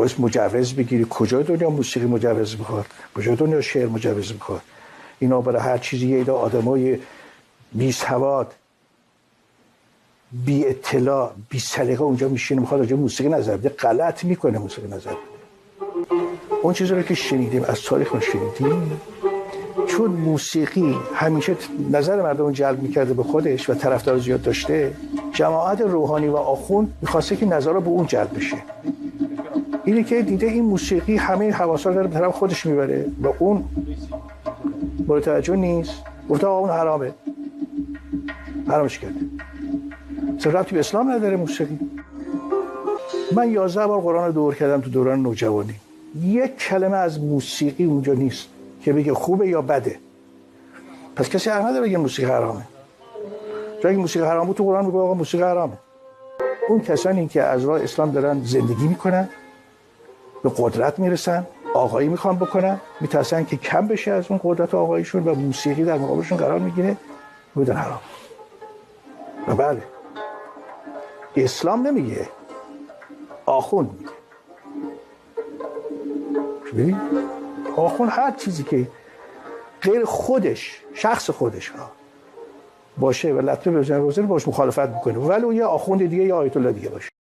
باید مجوز بگیری. کجا دنیا موسیقی مجوز میخواد؟ کجا دنیا شعر مجوز میخواد؟ اینا برای هر چیزی یه عده آدمای بی سواد، بی اطلاع، بی سلیقه اونجا میشینه میخواد راجع موسیقی نظر بده. غلط میکنه موسیقی نظر بده. اون چیزی رو که شنیدیم از تاریخ شنیدیم، چون موسیقی همیشه نظر مردم جلب میکرده به خودش و طرفدار زیاد داشته، جماعت روحانی و آخوند میخواسته که نظر رو به اون جلب بشه. اینی که دیده این موسیقی همه حواسا رو داره به طرف خودش میبره و اون مورد توجه نیست، گفته آقا اون حرامه، حرامش کرده. اصلا ربطی به اسلام نداره موسیقی. من 11 بار قرآن رو دور کردم تو دوران نوجوانی، یک کلمه از موسیقی اونجا نیست که بگه خوبه یا بده. پس کسی حق نداره بگه موسیقی حرامه. چون اگه موسیقی حرام بود تو قرآن میگه آقا موسیقی حرامه. اون کسانی که از راه اسلام دارن زندگی میکنن، به قدرت میرسن، آقایی میخوان بکنن، میترسن که کم بشه از اون قدرت آقاییشون و موسیقی در مقابلشون قرار میگیره، میگن حرام. و بله، اسلام نمیگه، آخوند میگه. ببین آخوند هر چیزی که غیر خودش، شخص خودش ها باشه و لطمه بزنه باش مخالفت میکنه، ولی اون یه آخوند دیگه یا آیت الله دیگه باشه.